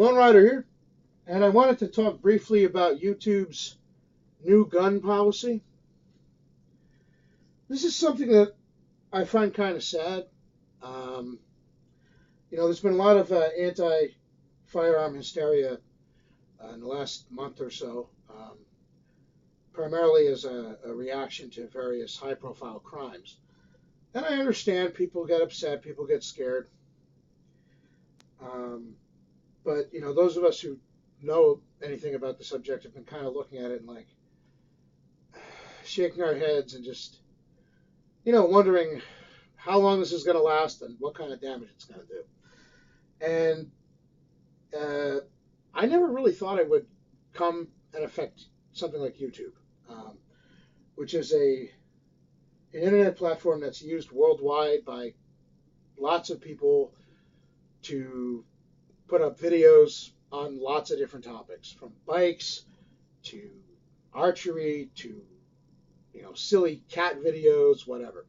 Lone Rider here, and I wanted to talk briefly about YouTube's new gun policy. This is something that I find kind of sad. Um, there's been a lot of anti-firearm hysteria in the last month or so, primarily as a reaction to various high-profile crimes. And I understand people get upset, people get scared. Um, but those of us who know anything about the subject have been kind of looking at it and like shaking our heads and just wondering how long this is going to last and what kind of damage it's going to do. And I never really thought it would come and affect something like YouTube, um, which is an internet platform that's used worldwide by lots of people to put up videos on lots of different topics, from bikes to archery to silly cat videos, whatever.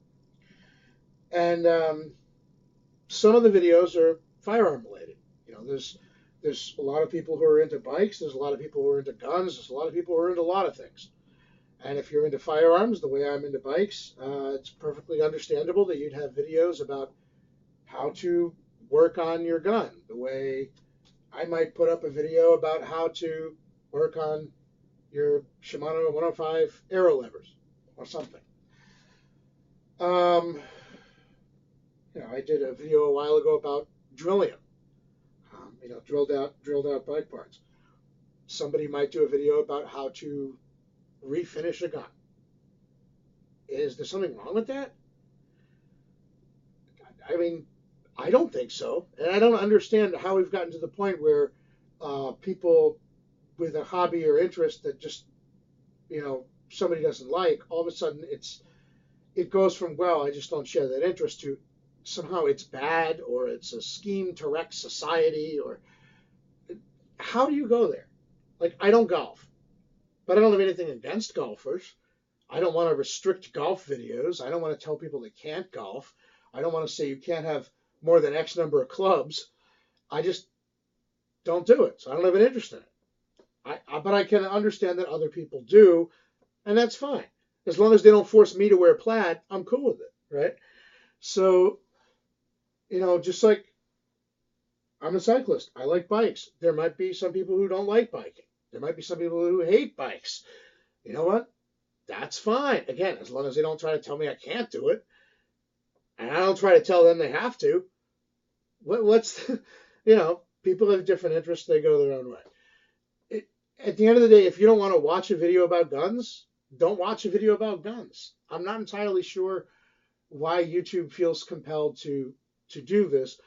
And some of the videos are firearm related. There's a lot of people who are into bikes. There's a lot of people who are into guns. There's a lot of people who are into a lot of things. And if you're into firearms, the way I'm into bikes, it's perfectly understandable that you'd have videos about how to work on your gun. The way I might put up a video about how to work on your Shimano 105 arrow levers or something. I did a video a while ago about drilling them. Drilled out bike parts. Somebody might do a video about how to refinish a gun. Is there something wrong with that? I mean, I don't think so, and I don't understand how we've gotten to the point where people with a hobby or interest that just somebody doesn't like, all of a sudden it goes from, well, I just don't share that interest, to somehow it's bad or it's a scheme to wreck society. Or how do you go there? Like, I don't golf, but I don't have anything against golfers. I don't want to restrict golf videos. I don't want to tell people they can't golf. I don't want to say you can't have more than X number of clubs. I just don't do it. So I don't have an interest in it. But I can understand that other people do, and that's fine. As long as they don't force me to wear plaid, I'm cool with it, right? So, just like I'm a cyclist, I like bikes. There might be some people who don't like biking. There might be some people who hate bikes. You know what? That's fine. Again, as long as they don't try to tell me I can't do it, and I don't try to tell them they have to. What's, people have different interests. They go their own way. At the end of the day, if you don't want to watch a video about guns, don't watch a video about guns. I'm not entirely sure why YouTube feels compelled to do this,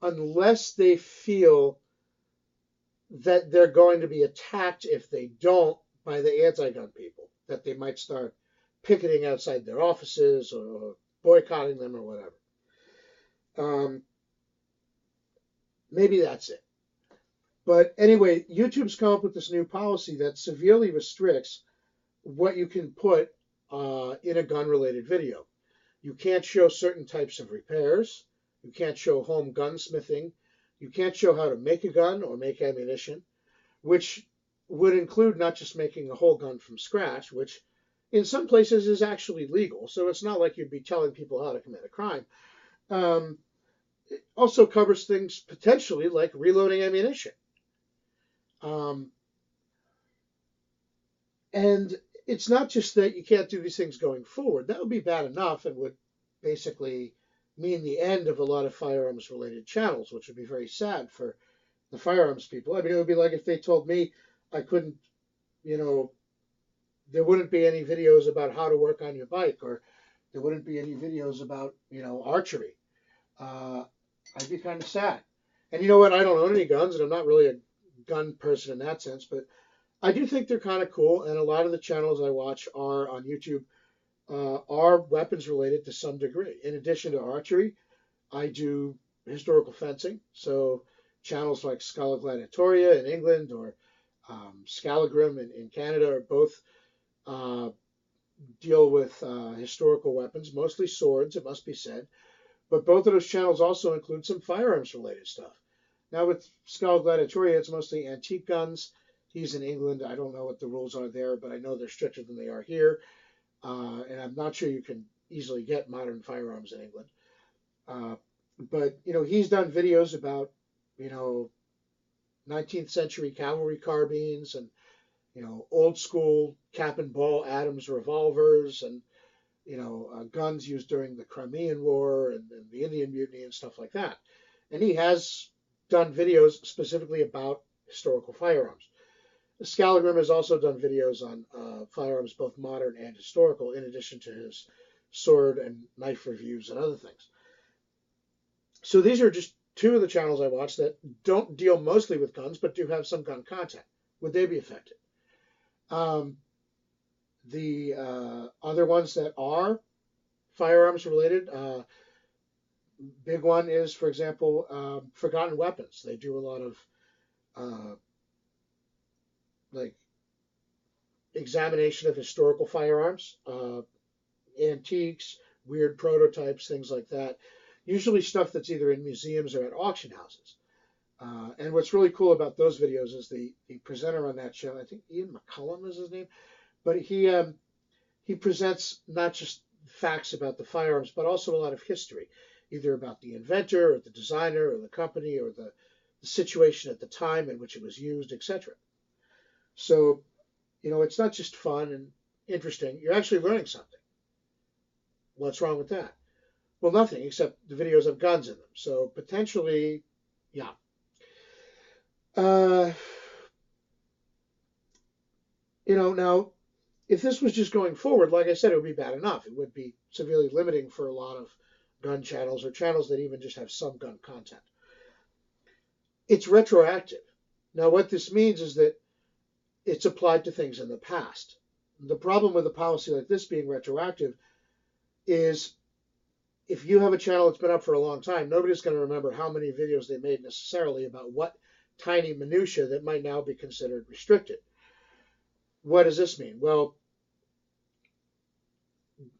unless they feel that they're going to be attacked if they don't by the anti-gun people, that they might start picketing outside their offices or boycotting them or whatever. Maybe that's it. But anyway, YouTube's come up with this new policy that severely restricts what you can put in a gun-related video. You can't show certain types of repairs. You can't show home gunsmithing. You can't show how to make a gun or make ammunition, which would include not just making a whole gun from scratch, which in some places is actually legal. So it's not like you'd be telling people how to commit a crime. It also covers things potentially like reloading ammunition. And it's not just that you can't do these things going forward. That would be bad enough and would basically mean the end of a lot of firearms related channels, which would be very sad for the firearms people. I mean, it would be like if they told me I couldn't, there wouldn't be any videos about how to work on your bike, or there wouldn't be any videos about, archery. I'd be kind of sad. And you know what? I don't own any guns, and I'm not really a gun person in that sense, but I do think they're kind of cool, and a lot of the channels I watch are on YouTube are weapons related to some degree. In addition to archery, I do historical fencing. So channels like Scala Gladiatoria in England or Scalagrim in Canada are both deal with historical weapons, mostly swords, it must be said. But both of those channels also include some firearms related stuff. Now with Skull Gladiatoria, it's mostly antique guns. He's in England. I don't know what the rules are there, but I know they're stricter than they are here. And I'm not sure you can easily get modern firearms in England. Uh, but he's done videos about you know 19th century cavalry carbines and old school cap and ball Adams revolvers and guns used during the Crimean War and the Indian Mutiny and stuff like that. And he has done videos specifically about historical firearms. Scalagrim has also done videos on firearms, both modern and historical, in addition to his sword and knife reviews and other things. So these are just two of the channels I watch that don't deal mostly with guns, but do have some gun content. Would they be affected? Um, the other ones that are firearms related, big one is, for example, Forgotten Weapons. They do a lot of uh, like examination of historical firearms, antiques, weird prototypes, things like that. Usually stuff that's either in museums or at auction houses. And what's really cool about those videos is the presenter on that show, I think Ian McCullum is his name, but he presents not just facts about the firearms, but also a lot of history, either about the inventor or the designer or the company or the situation at the time in which it was used, etc. So, it's not just fun and interesting. You're actually learning something. What's wrong with that? Well, nothing except the videos have guns in them. So potentially, yeah. Uh, now if this was just going forward, like I said, it would be bad enough. It would be severely limiting for a lot of gun channels or channels that even just have some gun content. It's retroactive. Now, what this means is that it's applied to things in the past. The problem with a policy like this being retroactive is if you have a channel that's been up for a long time, nobody's going to remember how many videos they made necessarily about what tiny minutia that might now be considered restricted. What does this mean? Well,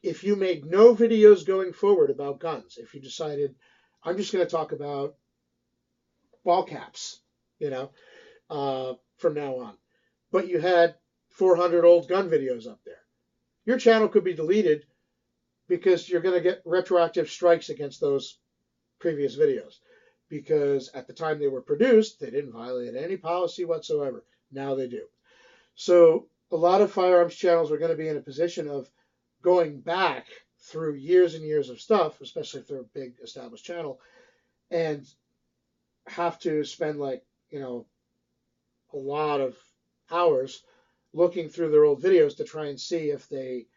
if you made no videos going forward about guns, if you decided, I'm just going to talk about ball caps, from now on, but you had 400 old gun videos up there, your channel could be deleted because you're going to get retroactive strikes against those previous videos. Because at the time they were produced, they didn't violate any policy whatsoever. Now they do. So a lot of firearms channels are going to be in a position of going back through years and years of stuff, especially if they're a big established channel, and have to spend a lot of hours looking through their old videos to try and see if they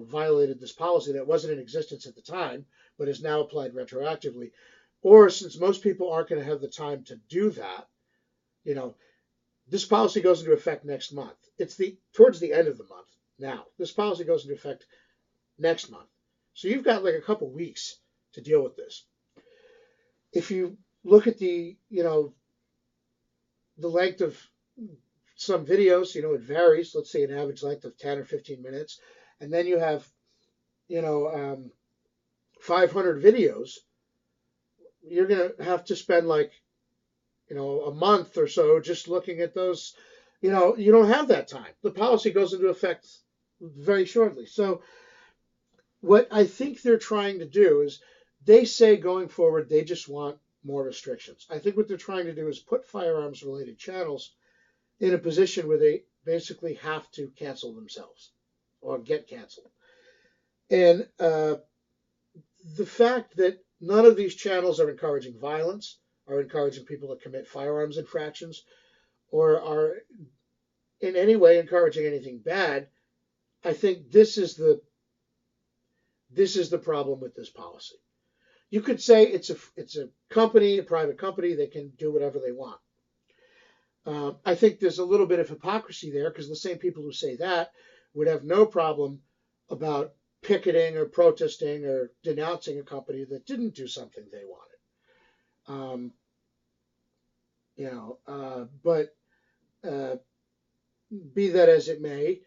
violated this policy that wasn't in existence at the time but is now applied retroactively. Or since most people aren't going to have the time to do that, you know, this policy goes into effect next month. It's towards the end of the month now. This policy goes into effect next month. So you've got like a couple weeks to deal with this. If you look at the length of some videos, it varies. Let's say an average length of 10 or 15 minutes. And then you have, 500 videos. You're going to have to spend a month or so just looking at those. You don't have that time. The policy goes into effect very shortly. So what I think they're trying to do is they say going forward, they just want more restrictions. I think what they're trying to do is put firearms related channels in a position where they basically have to cancel themselves or get canceled. And the fact that none of these channels are encouraging violence, are encouraging people to commit firearms infractions, or are in any way encouraging anything bad, I think this is the problem with this policy. You could say it's a company, a private company, they can do whatever they want. I think there's a little bit of hypocrisy there because the same people who say that would have no problem about picketing or protesting or denouncing a company that didn't do something they wanted. But be that as it may,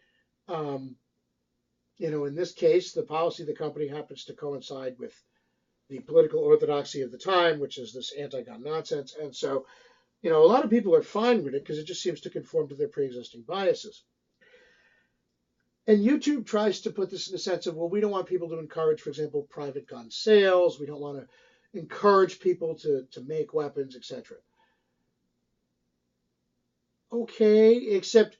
in this case, the policy of the company happens to coincide with the political orthodoxy of the time, which is this anti-gun nonsense. And so, a lot of people are fine with it because it just seems to conform to their pre-existing biases. And YouTube tries to put this in the sense of, well, we don't want people to encourage, for example, private gun sales. We don't want to encourage people to make weapons, etc. Okay, except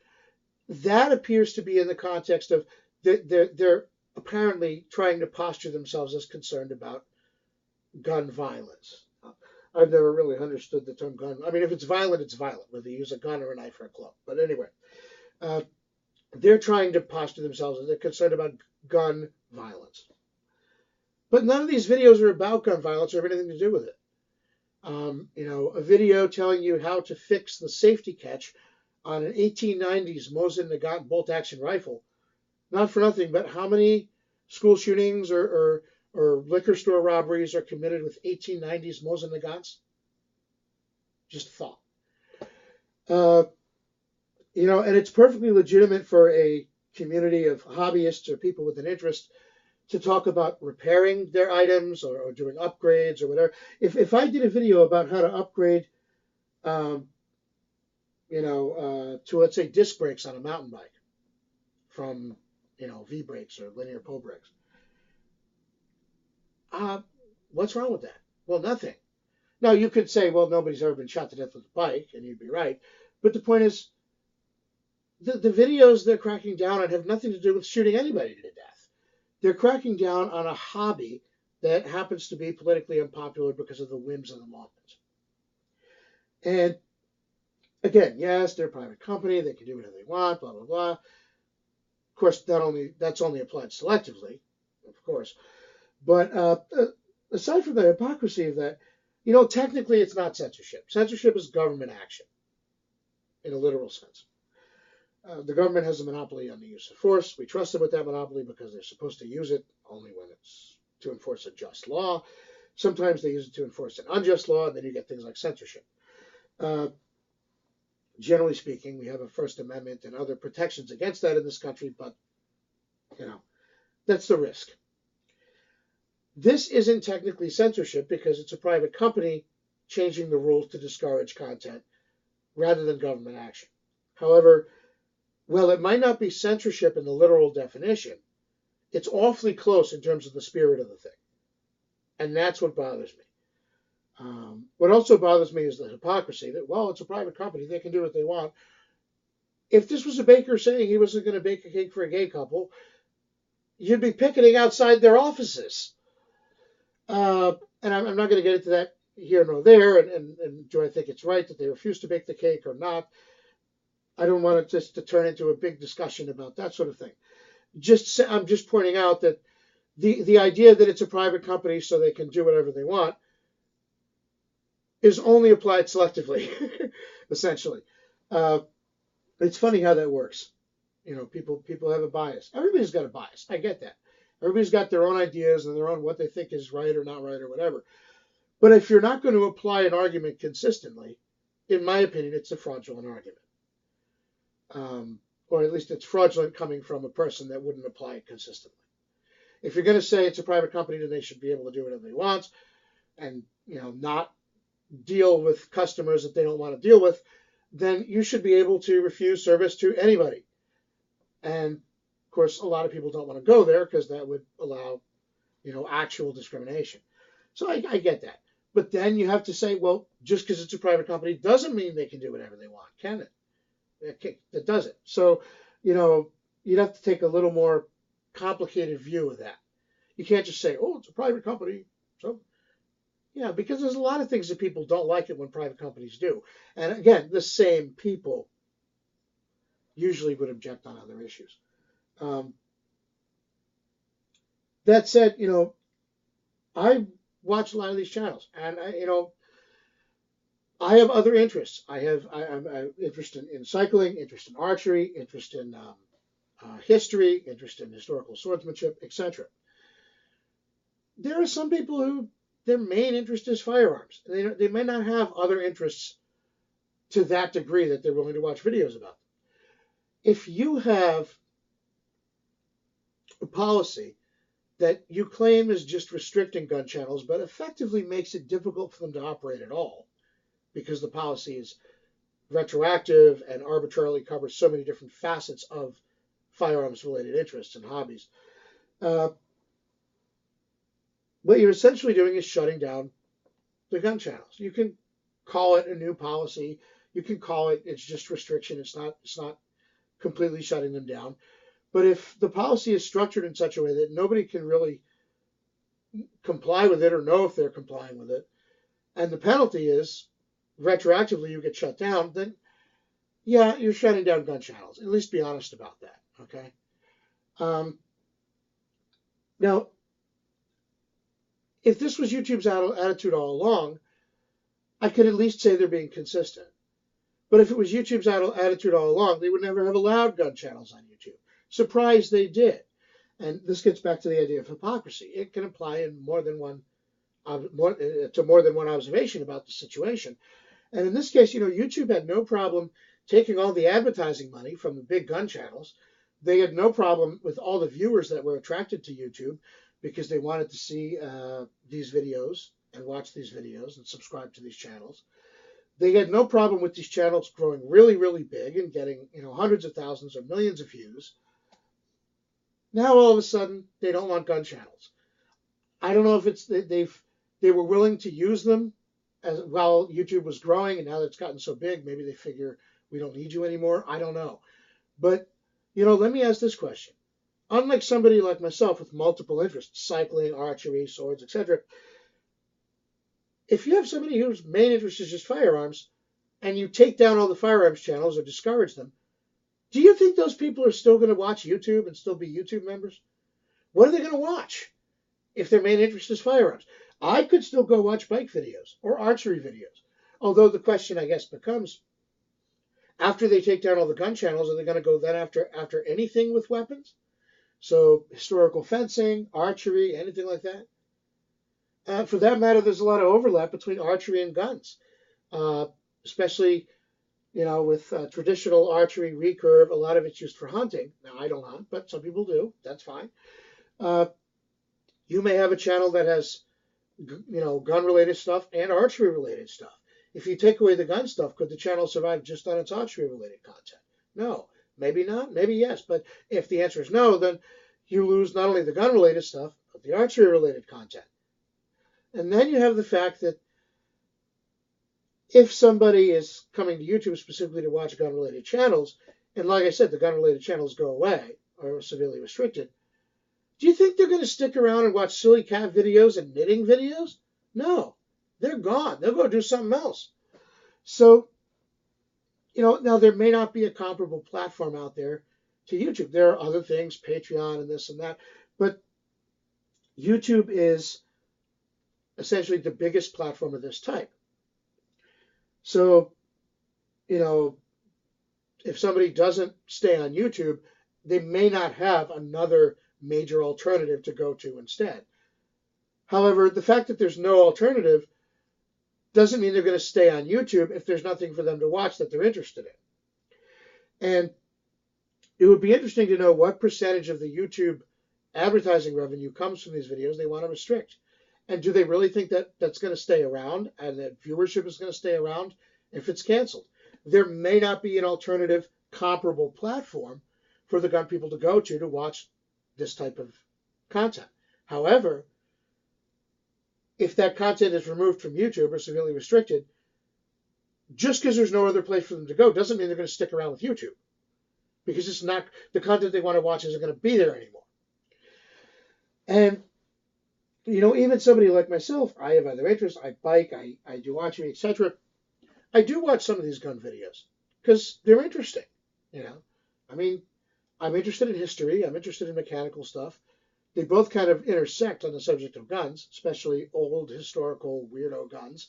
that appears to be in the context of they're apparently trying to posture themselves as concerned about gun violence. I've never really understood the term gun. I mean, if it's violent, it's violent, whether you use a gun or a knife or a club. But anyway, uh, they're trying to posture themselves as they're concerned about gun violence. But none of these videos are about gun violence or have anything to do with it. A video telling you how to fix the safety catch on an 1890s Mosin Nagant bolt-action rifle. Not for nothing, but how many school shootings or liquor store robberies are committed with 1890s Mosin Nagants? Just a thought. And it's perfectly legitimate for a community of hobbyists or people with an interest to talk about repairing their items or doing upgrades or whatever. If I did a video about how to upgrade, to let's say disc brakes on a mountain bike from, V brakes or linear pull brakes, what's wrong with that? Well, nothing. Now you could say, well, nobody's ever been shot to death with a bike, and you'd be right. But the point is, the videos they're cracking down on have nothing to do with shooting anybody to death. They're cracking down on a hobby that happens to be politically unpopular because of the whims of the moment. And again, yes, they're a private company. They can do whatever they want, blah, blah, blah. Of course, that's only applied selectively, of course. But aside from the hypocrisy of that, technically it's not censorship. Censorship is government action in a literal sense. The government has a monopoly on the use of force. We trust them with that monopoly because they're supposed to use it only when it's to enforce a just law. Sometimes they use it to enforce an unjust law, and then you get things like censorship. Generally speaking, we have a First Amendment and other protections against that in this country, but, that's the risk. This isn't technically censorship because it's a private company changing the rules to discourage content rather than government action. However, well, it might not be censorship in the literal definition. It's awfully close in terms of the spirit of the thing. And that's what bothers me. What also bothers me is the hypocrisy that, well, it's a private company. They can do what they want. If this was a baker saying he wasn't going to bake a cake for a gay couple, you'd be picketing outside their offices. And I'm not going to get into that here nor there. And do I think it's right that they refuse to bake the cake or not? I don't want it just to turn into a big discussion about that sort of thing. I'm just pointing out that the idea that it's a private company so they can do whatever they want is only applied selectively, essentially. It's funny how that works. People have a bias. Everybody's got a bias. I get that. Everybody's got their own ideas and their own what they think is right or not right or whatever. But if you're not going to apply an argument consistently, in my opinion, it's a fraudulent argument. Or at least it's fraudulent coming from a person that wouldn't apply it consistently. If you're going to say it's a private company, then they should be able to do whatever they want and not deal with customers that they don't want to deal with, then you should be able to refuse service to anybody. And of course, a lot of people don't want to go there because that would allow, actual discrimination. So I get that. But then you have to say, well, just because it's a private company doesn't mean they can do whatever they want, can it? That doesn't. So, you'd have to take a little more complicated view of that. You can't just say, oh, it's a private company. So, yeah, because there's a lot of things that people don't like it when private companies do. And again, the same people usually would object on other issues. That said, I watch a lot of these channels, and I have other interests. I'm interested in cycling, interest in archery, interest in history, interest in historical swordsmanship, etc. There are some people who their main interest is firearms. They may not have other interests to that degree that they're willing to watch videos about them. If you have a policy that you claim is just restricting gun channels, but effectively makes it difficult for them to operate at all because the policy is retroactive and arbitrarily covers so many different facets of firearms related interests and hobbies. Uh, what you're essentially doing is shutting down the gun channels. You can call it a new policy. You can call it it's just restriction. It's not completely shutting them down. But if the policy is structured in such a way that nobody can really comply with it or know if they're complying with it, and the penalty is retroactively you get shut down, then yeah, you're shutting down gun channels. At least be honest about that. Okay. Um, Now, if this was YouTube's attitude all along, I could at least say they're being consistent. But if it was YouTube's attitude all along, they would never have allowed gun channels on YouTube. Surprised they did. And this gets back to the idea of hypocrisy. It can apply in to more than one observation about the situation. And in this case, YouTube had no problem taking all the advertising money from the big gun channels. They had no problem with all the viewers that were attracted to YouTube because they wanted to see these videos and watch these videos and subscribe to these channels. They had no problem with these channels growing really, really big and getting hundreds of thousands or millions of views. Now all of a sudden they don't want gun channels. I don't know if it's they were willing to use them while YouTube was growing, and now that it's gotten so big, maybe they figure we don't need you anymore. I don't know. But let me ask this question. Unlike somebody like myself with multiple interests, cycling, archery, swords, etc., if you have somebody whose main interest is just firearms, and you take down all the firearms channels or discourage them, do you think those people are still going to watch YouTube and still be YouTube members? What are they going to watch if their main interest is firearms? I could still go watch bike videos or archery videos. Although the question, I guess, becomes, after they take down all the gun channels, are they going to go then after anything with weapons? So historical fencing, archery, anything like that? For that matter, there's a lot of overlap between archery and guns, especially with traditional archery recurve. A lot of it's used for hunting. Now, I don't hunt, but some people do. That's fine. You may have a channel that has gun-related stuff and archery-related stuff. If you take away the gun stuff, could the channel survive just on its archery-related content? No. Maybe not. Maybe yes. But if the answer is no, then you lose not only the gun-related stuff, but the archery-related content. And then you have the fact that if somebody is coming to YouTube specifically to watch gun-related channels, and like I said, the gun-related channels go away or are severely restricted, do you think they're going to stick around and watch silly cat videos and knitting videos? No, they're gone. They'll go do something else. So, now there may not be a comparable platform out there to YouTube. There are other things, Patreon and this and that, but YouTube is essentially the biggest platform of this type. So, if somebody doesn't stay on YouTube, they may not have another major alternative to go to instead. However, the fact that there's no alternative doesn't mean they're going to stay on YouTube if there's nothing for them to watch that they're interested in. And it would be interesting to know what percentage of the YouTube advertising revenue comes from these videos they want to restrict. And do they really think that that's going to stay around and that viewership is going to stay around if it's canceled? There may not be an alternative comparable platform for the gun people to go to watch this type of content. However, if that content is removed from YouTube or severely restricted, just because there's no other place for them to go doesn't mean they're going to stick around with YouTube, because it's not the content they want to watch isn't going to be there anymore. And even somebody like myself, I have other interests. I bike, I do archery, etc. I do watch some of these gun videos because they're interesting. I mean, I'm interested in history. I'm interested in mechanical stuff. They both kind of intersect on the subject of guns, especially old historical weirdo guns.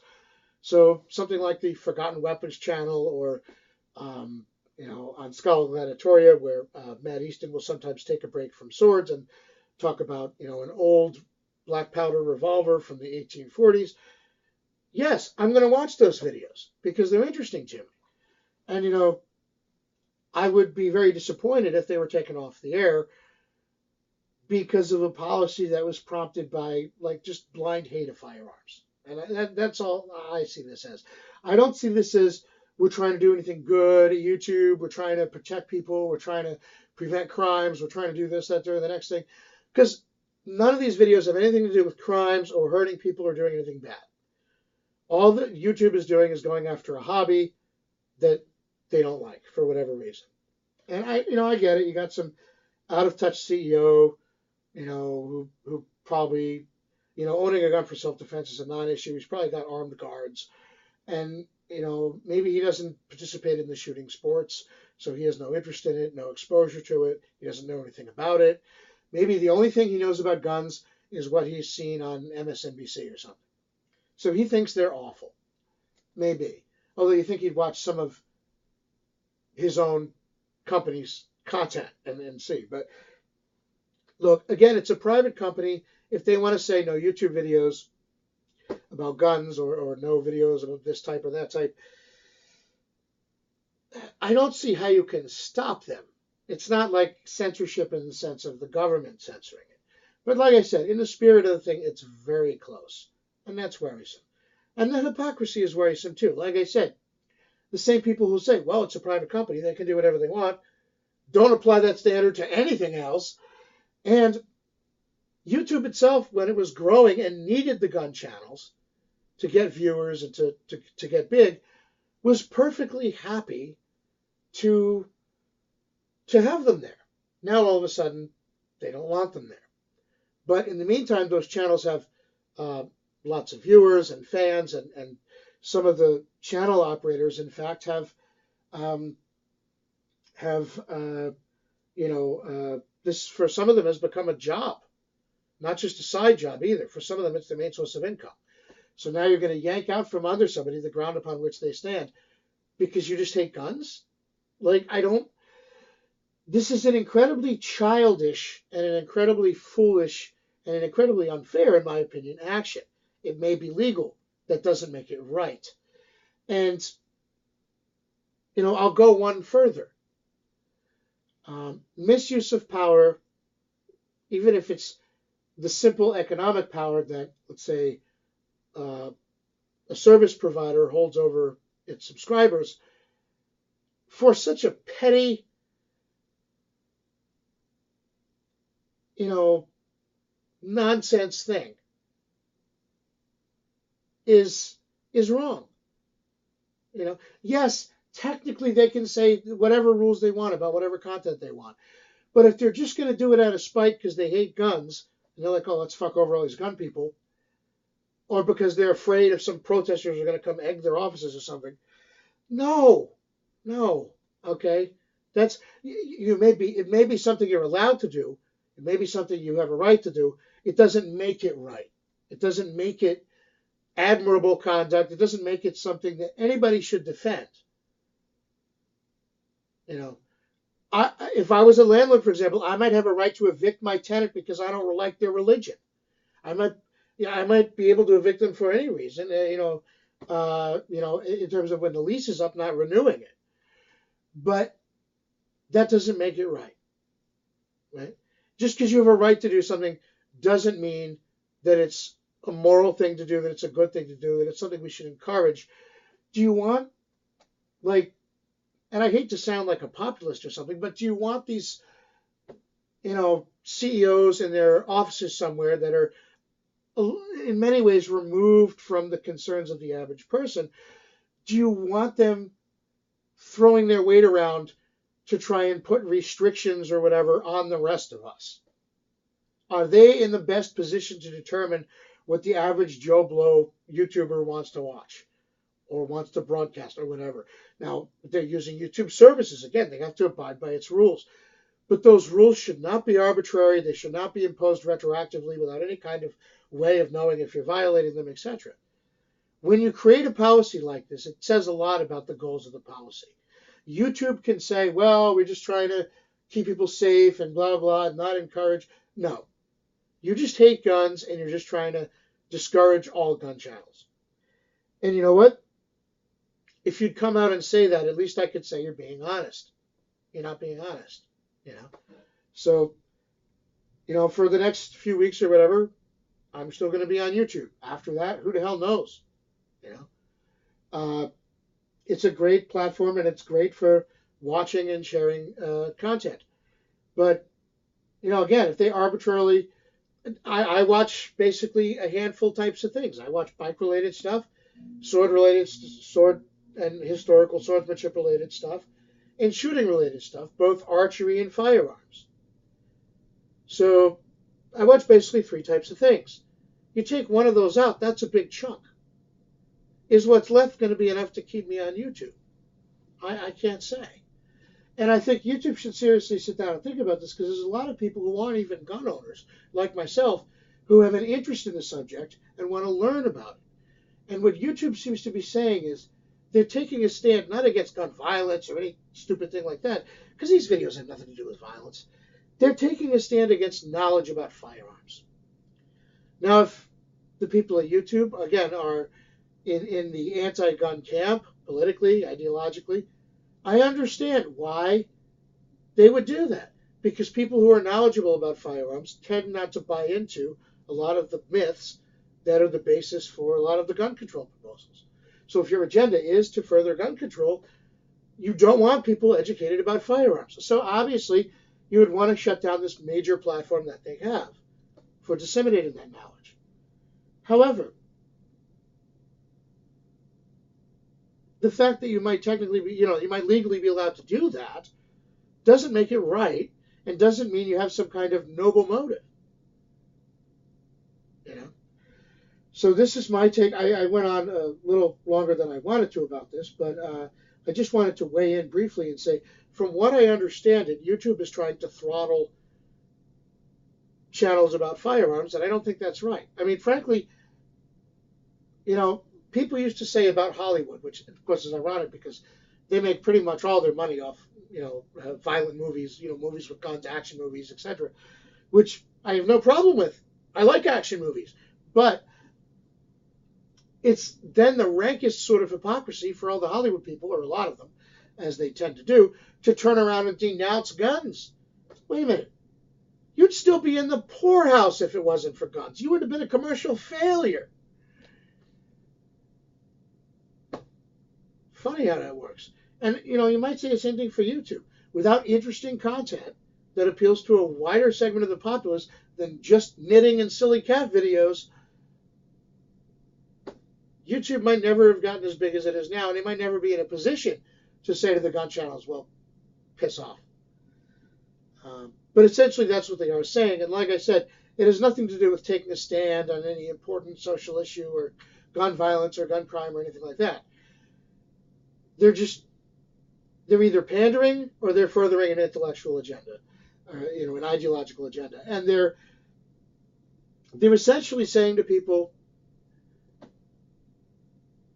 So something like the Forgotten Weapons channel, or on Scholar Gladiatoria, where Matt Easton will sometimes take a break from swords and talk about an old black powder revolver from the 1840s. Yes, I'm going to watch those videos because they're interesting to me. And I would be very disappointed if they were taken off the air because of a policy that was prompted by like just blind hate of firearms. And that's all I see this as. I don't see this as we're trying to do anything good at YouTube. We're trying to protect people. We're trying to prevent crimes. We're trying to do this, that, or the next thing. Because none of these videos have anything to do with crimes or hurting people or doing anything bad. All that YouTube is doing is going after a hobby that they don't like for whatever reason. And I get it. You got some out of touch CEO, who probably, owning a gun for self defense is a non issue. He's probably got armed guards. And, maybe he doesn't participate in the shooting sports, so he has no interest in it, no exposure to it. He doesn't know anything about it. Maybe the only thing he knows about guns is what he's seen on MSNBC or something. So he thinks they're awful. Maybe. Although you think he'd watch some of his own company's content and see. But look, again, it's a private company. If they want to say no YouTube videos about guns or no videos of this type or that type, I don't see how you can stop them. It's not like censorship in the sense of the government censoring it. But like I said, in the spirit of the thing, it's very close. And that's worrisome. And the hypocrisy is worrisome too. Like I said, the same people who say, well, it's a private company, they can do whatever they want, don't apply that standard to anything else. And YouTube itself, when it was growing and needed the gun channels to get viewers and to get big, was perfectly happy to have them there. Now all of a sudden, they don't want them there. But in the meantime, those channels have lots of viewers and fans, and some of the channel operators, in fact, have this for some of them has become a job, not just a side job either. For some of them, it's their main source of income. So now you're going to yank out from under somebody the ground upon which they stand because you just hate guns? Like, this is an incredibly childish and an incredibly foolish and an incredibly unfair, in my opinion, action. It may be legal. That doesn't make it right. And, I'll go one further. Misuse of power, even if it's the simple economic power that, let's say, a service provider holds over its subscribers, for such a petty, nonsense thing is wrong. Yes, technically they can say whatever rules they want about whatever content they want. But if they're just going to do it out of spite because they hate guns, and they're like, oh, let's fuck over all these gun people, or because they're afraid if some protesters are going to come egg their offices or something, no, okay? It may be something you're allowed to do. It may be something you have a right to do. It doesn't make it right. It doesn't make it admirable conduct. It doesn't make it something that anybody should defend. If I was a landlord, for example, I might have a right to evict my tenant because I don't like their religion. I might be able to evict them for any reason. In terms of when the lease is up, not renewing it. But that doesn't make it right. Right? Just because you have a right to do something doesn't mean that it's a moral thing to do, that it's a good thing to do, that it's something we should encourage. Do you want, and I hate to sound like a populist or something, but do you want these, CEOs in their offices somewhere that are in many ways removed from the concerns of the average person? Do you want them throwing their weight around to try and put restrictions or whatever on the rest of us? Are they in the best position to determine what the average Joe Blow YouTuber wants to watch or wants to broadcast or whatever? Now, they're using YouTube services. Again, they have to abide by its rules. But those rules should not be arbitrary. They should not be imposed retroactively without any kind of way of knowing if you're violating them, etc. When you create a policy like this, it says a lot about the goals of the policy. YouTube can say, well, we're just trying to keep people safe and blah, blah, and not encourage. No. You just hate guns and you're just trying to discourage all gun channels. And you know what? If you'd come out and say that, at least I could say you're being honest. You're not being honest. So For the next few weeks or whatever, I'm still going to be on YouTube. After that, who the hell knows? You know, uh, it's a great platform and it's great for watching and sharing content. But again, if they arbitrarily, I watch basically a handful types of things. I watch bike related stuff, sword and historical swordsmanship related stuff, and shooting related stuff, both archery and firearms. So I watch basically three types of things. You take one of those out, that's a big chunk. Is what's left going to be enough to keep me on YouTube? I can't say. And I think YouTube should seriously sit down and think about this because there's a lot of people who aren't even gun owners, like myself, who have an interest in the subject and want to learn about it. And what YouTube seems to be saying is they're taking a stand not against gun violence or any stupid thing like that, because these videos have nothing to do with violence. They're taking a stand against knowledge about firearms. Now, if the people at YouTube, again, are in the anti gun camp, politically, ideologically, I understand why they would do that. Because people who are knowledgeable about firearms tend not to buy into a lot of the myths that are the basis for a lot of the gun control proposals. So if your agenda is to further gun control, you don't want people educated about firearms. So obviously, you would want to shut down this major platform that they have for disseminating that knowledge. However, the fact that you might technically be, you might legally be allowed to do that doesn't make it right and doesn't mean you have some kind of noble motive. You know? So this is my take. I went on a little longer than I wanted to about this, but I just wanted to weigh in briefly and say, from what I understand it, YouTube is trying to throttle channels about firearms, and I don't think that's right. I mean, frankly, people used to say about Hollywood, which of course is ironic because they make pretty much all their money off, violent movies, movies with guns, action movies, etc., which I have no problem with. I like action movies, but it's then the rankest sort of hypocrisy for all the Hollywood people, or a lot of them, as they tend to do, to turn around and denounce guns. Wait a minute. You'd still be in the poorhouse if it wasn't for guns. You would have been a commercial failure. Funny how that works. And, you might say the same thing for YouTube. Without interesting content that appeals to a wider segment of the populace than just knitting and silly cat videos, YouTube might never have gotten as big as it is now, and they might never be in a position to say to the gun channels, well, piss off. But essentially, that's what they are saying. And like I said, it has nothing to do with taking a stand on any important social issue or gun violence or gun crime or anything like that. They're either pandering or they're furthering an intellectual agenda, an ideological agenda. And they're essentially saying to people,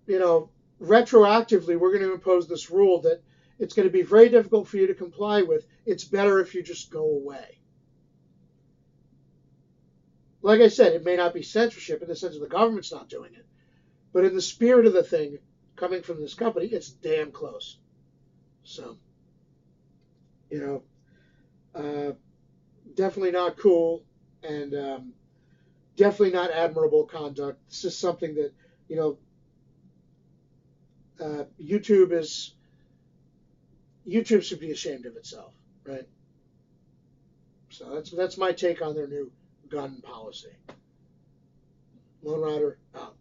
retroactively, we're going to impose this rule that it's going to be very difficult for you to comply with. It's better if you just go away. Like I said, it may not be censorship in the sense of the government's not doing it, but in the spirit of the thing coming from this company, it's damn close. So, definitely not cool and definitely not admirable conduct. This is something that, YouTube should be ashamed of itself, right? So that's my take on their new gun policy. Lone Rider out.